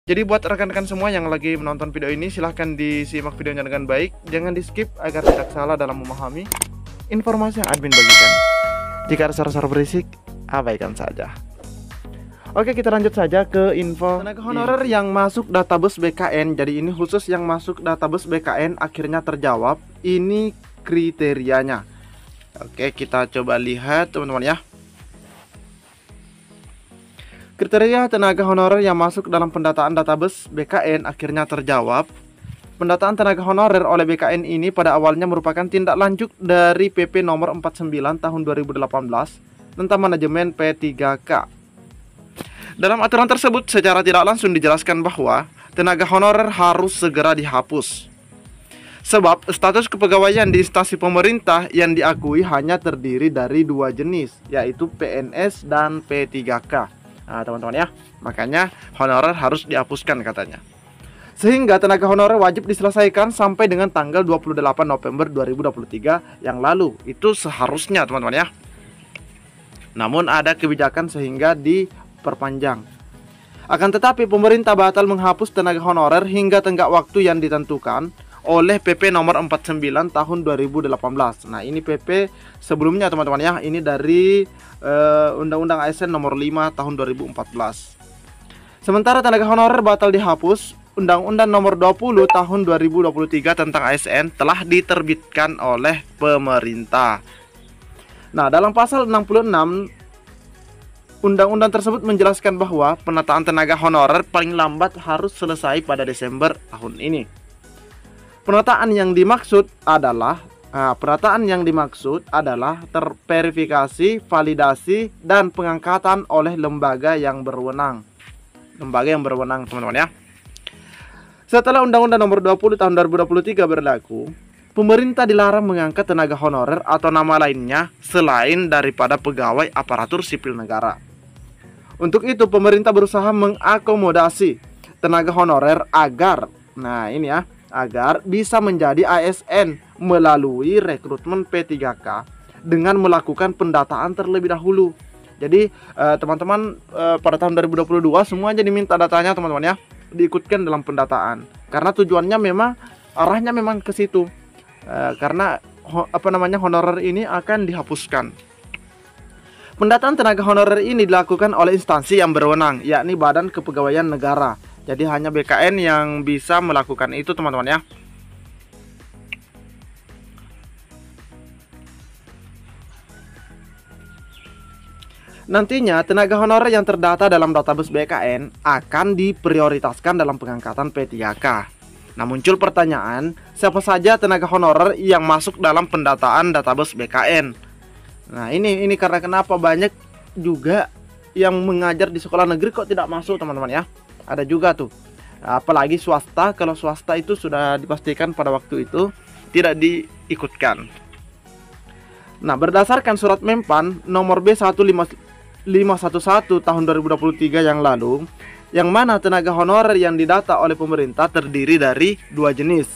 Jadi buat rekan-rekan semua yang lagi menonton video ini, silahkan disimak videonya dengan baik. Jangan di skip agar tidak salah dalam memahami informasi yang admin bagikan. Jika ada suara-suara berisik, abaikan saja. Oke, kita lanjut saja ke info tenaga honorer yang masuk database BKN. Jadi ini khusus yang masuk database BKN akhirnya terjawab. Ini kriterianya. Oke, kita coba lihat teman-teman ya. Kriteria tenaga honorer yang masuk dalam pendataan database BKN akhirnya terjawab. Pendataan tenaga honorer oleh BKN ini pada awalnya merupakan tindak lanjut dari PP nomor 49 tahun 2018 tentang manajemen P3K. Dalam aturan tersebut secara tidak langsung dijelaskan bahwa tenaga honorer harus segera dihapus. Sebab status kepegawaian di instansi pemerintah yang diakui hanya terdiri dari dua jenis, yaitu PNS dan P3K. Nah teman-teman ya, makanya honorer harus dihapuskan katanya. Sehingga tenaga honorer wajib diselesaikan sampai dengan tanggal 28 November 2023 yang lalu. Itu seharusnya teman-teman ya. Namun ada kebijakan sehingga diperpanjang. Akan tetapi pemerintah batal menghapus tenaga honorer hingga tenggat waktu yang ditentukan oleh PP nomor 49 tahun 2018. Nah ini PP sebelumnya teman-teman ya, ini dari Undang-Undang ASN nomor 5 tahun 2014. Sementara tenaga honorer batal dihapus, Undang-Undang nomor 20 tahun 2023 tentang ASN telah diterbitkan oleh pemerintah. Nah dalam pasal 66 Undang-Undang tersebut menjelaskan bahwa penataan tenaga honorer paling lambat harus selesai pada Desember tahun ini. Penataan yang dimaksud adalah terverifikasi, validasi, dan pengangkatan oleh lembaga yang berwenang. Lembaga yang berwenang teman-teman ya. Setelah Undang-Undang nomor 20 tahun 2023 berlaku, pemerintah dilarang mengangkat tenaga honorer atau nama lainnya selain daripada pegawai aparatur sipil negara. Untuk itu pemerintah berusaha mengakomodasi tenaga honorer agar agar bisa menjadi ASN melalui rekrutmen P3K dengan melakukan pendataan terlebih dahulu. Jadi teman-teman pada tahun 2022 semuanya diminta datanya teman-teman ya, diikutkan dalam pendataan. Karena tujuannya memang arahnya memang ke situ. Karena honorer ini akan dihapuskan. Pendataan tenaga honorer ini dilakukan oleh instansi yang berwenang, yakni Badan Kepegawaian Negara. Jadi hanya BKN yang bisa melakukan itu teman-teman ya. Nantinya tenaga honorer yang terdata dalam database BKN akan diprioritaskan dalam pengangkatan P3K. Nah muncul pertanyaan, siapa saja tenaga honorer yang masuk dalam pendataan database BKN? Nah ini karena kenapa banyak juga yang mengajar di sekolah negeri kok tidak masuk teman-teman ya. Ada juga tuh, apalagi swasta. Kalau swasta itu sudah dipastikan pada waktu itu tidak diikutkan. Nah berdasarkan surat Mempan nomor B15511 tahun 2023 yang lalu, yang mana tenaga honorer yang didata oleh pemerintah terdiri dari dua jenis,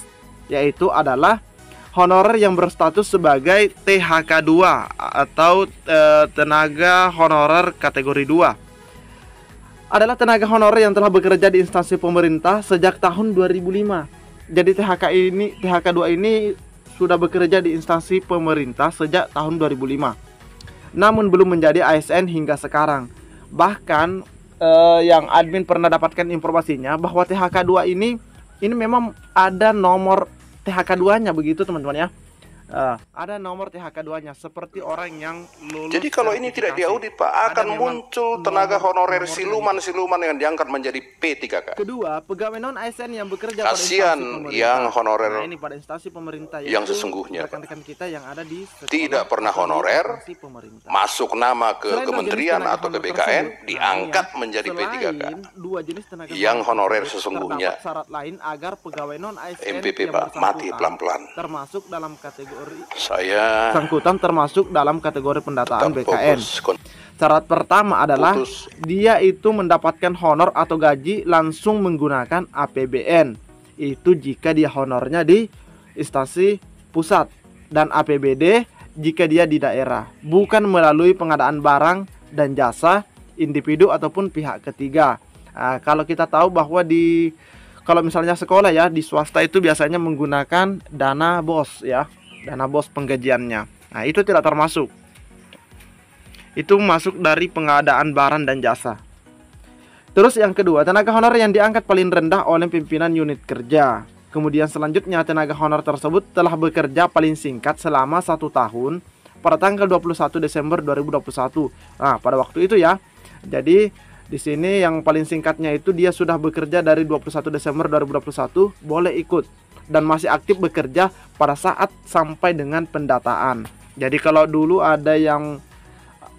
yaitu adalah honorer yang berstatus sebagai THK2 atau tenaga honorer kategori 2. Adalah tenaga honorer yang telah bekerja di instansi pemerintah sejak tahun 2005. Jadi THK2 ini sudah bekerja di instansi pemerintah sejak tahun 2005. Namun belum menjadi ASN hingga sekarang. Bahkan yang admin pernah dapatkan informasinya bahwa THK2 ini memang ada nomor THK2-nya begitu teman-teman ya. Ada nomor THK2-nya seperti orang yang lulus. Jadi kalau ini tidak diaudit Pak, akan muncul tenaga honorer siluman-siluman yang diangkat menjadi P3K. Kedua, pegawai non ASN yang bekerja kasihan pada yang honorer ini pada instansi pemerintah yang sesungguhnya rekan-rekan kita yang ada di tidak pernah honorer, masuk nama ke kementerian atau ke BKN, diangkat menjadi P3K. Yang honorer sesungguhnya syarat lain agar pegawai non ASN MPP Pak, mati pelan-pelan. Termasuk dalam kategori sangkutan termasuk dalam kategori pendataan BKN. Syarat pertama adalah dia itu mendapatkan honor atau gaji langsung menggunakan APBN. Itu jika dia honornya di instansi pusat, dan APBD jika dia di daerah, bukan melalui pengadaan barang dan jasa individu ataupun pihak ketiga. Nah, kalau kita tahu bahwa kalau misalnya sekolah ya, di swasta itu biasanya menggunakan dana BOS ya, dana BOS penggajiannya. Nah, itu tidak termasuk. Itu masuk dari pengadaan barang dan jasa. Terus yang kedua, tenaga honorer yang diangkat paling rendah oleh pimpinan unit kerja. Kemudian selanjutnya, tenaga honorer tersebut telah bekerja paling singkat selama 1 tahun pada tanggal 21 Desember 2021. Nah, pada waktu itu ya. Jadi di sini yang paling singkatnya itu dia sudah bekerja dari 21 Desember 2021, boleh ikut dan masih aktif bekerja pada saat sampai dengan pendataan. Jadi kalau dulu ada yang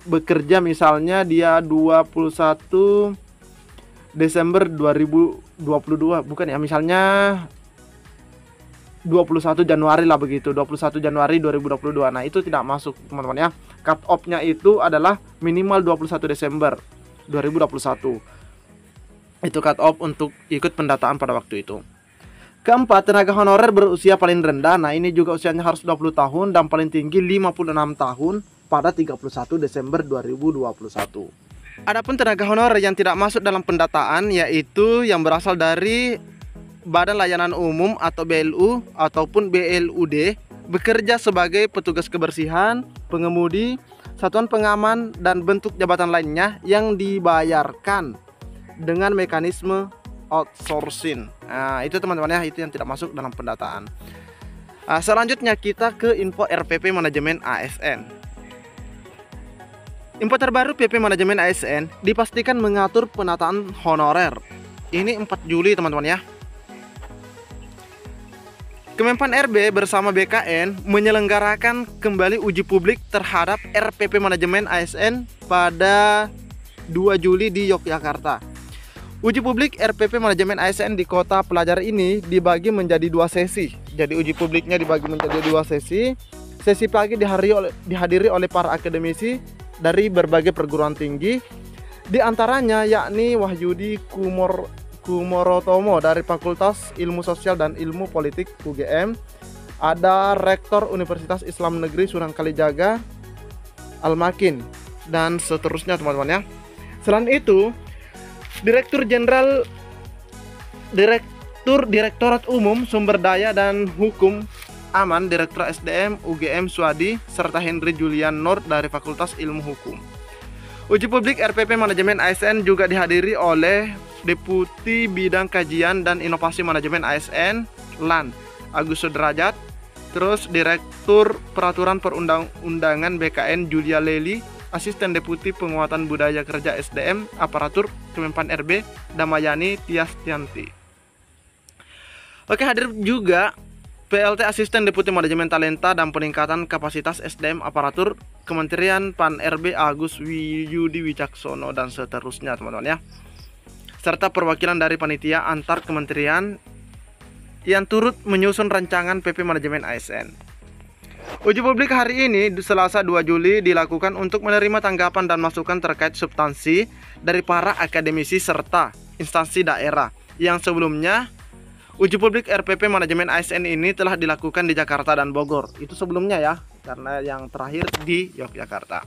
bekerja misalnya dia 21 Desember 2022, bukan ya, misalnya 21 Januari lah begitu, 21 Januari 2022. Nah, itu tidak masuk teman-teman ya. Cut off-nya itu adalah minimal 21 Desember 2021. Itu cut off untuk ikut pendataan pada waktu itu. Keempat, tenaga honorer berusia paling rendah. Nah, ini juga usianya harus 20 tahun dan paling tinggi 56 tahun pada 31 Desember 2021. Adapun tenaga honorer yang tidak masuk dalam pendataan, yaitu yang berasal dari Badan Layanan Umum atau BLU ataupun BLUD, bekerja sebagai petugas kebersihan, pengemudi, satuan pengaman, dan bentuk jabatan lainnya yang dibayarkan dengan mekanisme outsourcing. Nah, itu teman-teman ya, itu yang tidak masuk dalam pendataan. Selanjutnya kita ke info RPP Manajemen ASN. Info terbaru PP Manajemen ASN dipastikan mengatur penataan honorer. Ini 4 Juli teman-teman ya. Kemenpan RB bersama BKN menyelenggarakan kembali uji publik terhadap RPP Manajemen ASN pada 2 Juli di Yogyakarta. Uji publik RPP Manajemen ASN di kota pelajar ini dibagi menjadi 2 sesi. Jadi uji publiknya dibagi menjadi 2 sesi. Sesi pagi dihadiri oleh para akademisi dari berbagai perguruan tinggi, di antaranya yakni Wahyudi Kumorotomo dari Fakultas Ilmu Sosial dan Ilmu Politik UGM, ada Rektor Universitas Islam Negeri Sunan Kalijaga Al-Makin, dan seterusnya teman-teman ya. Selain itu, Direktorat Umum Sumber Daya dan Hukum Aman, Direktur SDM UGM Suadi, serta Henry Julian Nur dari Fakultas Ilmu Hukum. Uji publik RPP Manajemen ASN juga dihadiri oleh Deputi Bidang Kajian dan Inovasi Manajemen ASN LAN Agus Sudrajat, terus Direktur Peraturan Perundang-undangan BKN Julia Leli, Asisten Deputi Penguatan Budaya Kerja SDM Aparatur Kemenpan RB Damayani Tiastianti. Oke, hadir juga PLT Asisten Deputi Manajemen Talenta dan Peningkatan Kapasitas SDM Aparatur Kementerian Pan RB Agus Wiyudi Wicaksono, dan seterusnya teman-teman ya. Serta perwakilan dari panitia antar kementerian yang turut menyusun rancangan PP Manajemen ASN. Uji publik hari ini Selasa 2 Juli dilakukan untuk menerima tanggapan dan masukan terkait substansi dari para akademisi serta instansi daerah yang sebelumnya. Uji publik RPP Manajemen ASN ini telah dilakukan di Jakarta dan Bogor. Itu sebelumnya ya, karena yang terakhir di Yogyakarta.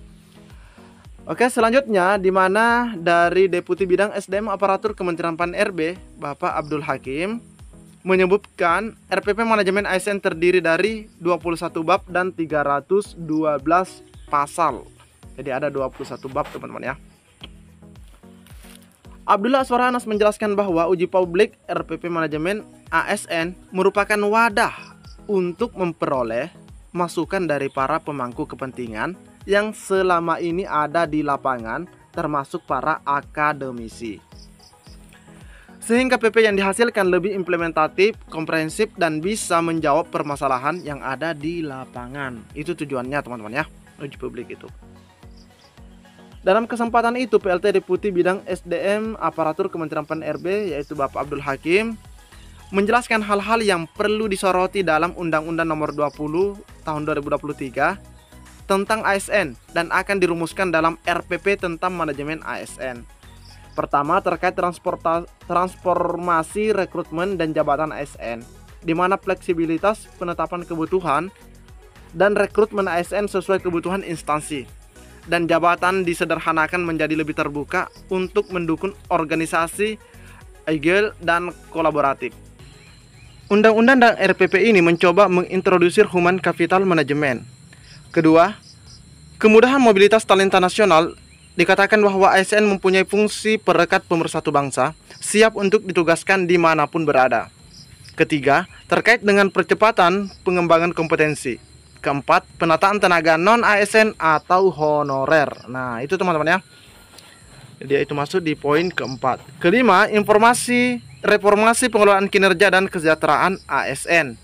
Oke, selanjutnya di mana dari Deputi Bidang SDM Aparatur Kementerian Pan RB, Bapak Abdul Hakim, menyebutkan RPP Manajemen ASN terdiri dari 21 bab dan 312 pasal. Jadi ada 21 bab teman-teman ya. Abdullah Aswar Anas menjelaskan bahwa uji publik RPP Manajemen ASN merupakan wadah untuk memperoleh masukan dari para pemangku kepentingan yang selama ini ada di lapangan, termasuk para akademisi. Sehingga PP yang dihasilkan lebih implementatif, komprehensif, dan bisa menjawab permasalahan yang ada di lapangan. Itu tujuannya teman-teman ya, uji publik itu. Dalam kesempatan itu, PLT Deputi Bidang SDM Aparatur Kementerian Pan RB, yaitu Bapak Abdul Hakim, menjelaskan hal-hal yang perlu disoroti dalam Undang-Undang Nomor 20 Tahun 2023 tentang ASN dan akan dirumuskan dalam RPP tentang Manajemen ASN. Pertama, terkait transformasi rekrutmen dan jabatan ASN, di mana fleksibilitas penetapan kebutuhan dan rekrutmen ASN sesuai kebutuhan instansi. dan jabatan disederhanakan menjadi lebih terbuka untuk mendukung organisasi agile dan kolaboratif. Undang-undang dan RPP ini mencoba mengintrodusir human capital management. Kedua, kemudahan mobilitas talenta nasional. Dikatakan bahwa ASN mempunyai fungsi perekat pemersatu bangsa, siap untuk ditugaskan dimanapun berada. Ketiga, terkait dengan percepatan pengembangan kompetensi. Keempat, penataan tenaga non-ASN atau honorer. Nah, itu teman-teman ya. Jadi itu masuk di poin keempat. Kelima, reformasi pengelolaan kinerja dan kesejahteraan ASN.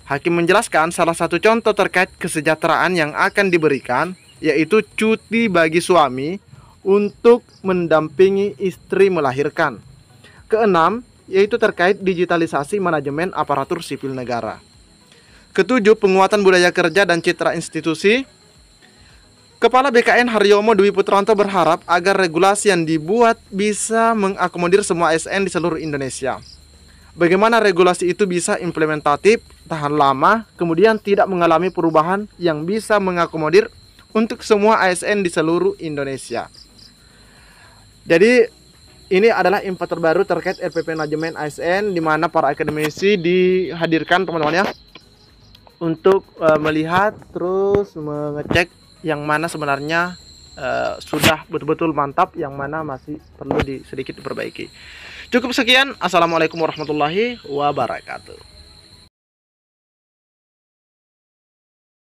Hakim menjelaskan salah satu contoh terkait kesejahteraan yang akan diberikan yaitu cuti bagi suami untuk mendampingi istri melahirkan. Keenam, yaitu terkait digitalisasi manajemen aparatur sipil negara. Ketujuh, penguatan budaya kerja dan citra institusi. Kepala BKN Haryomo Dwi Putranto berharap agar regulasi yang dibuat bisa mengakomodir semua ASN di seluruh Indonesia. Bagaimana regulasi itu bisa implementatif, tahan lama, kemudian tidak mengalami perubahan yang bisa mengakomodir untuk semua ASN di seluruh Indonesia. Jadi ini adalah info terbaru terkait RPP manajemen ASN, di mana para akademisi dihadirkan teman-teman ya untuk melihat terus mengecek yang mana sebenarnya sudah betul-betul mantap, yang mana masih perlu sedikit diperbaiki. Cukup sekian. Assalamualaikum warahmatullahi wabarakatuh.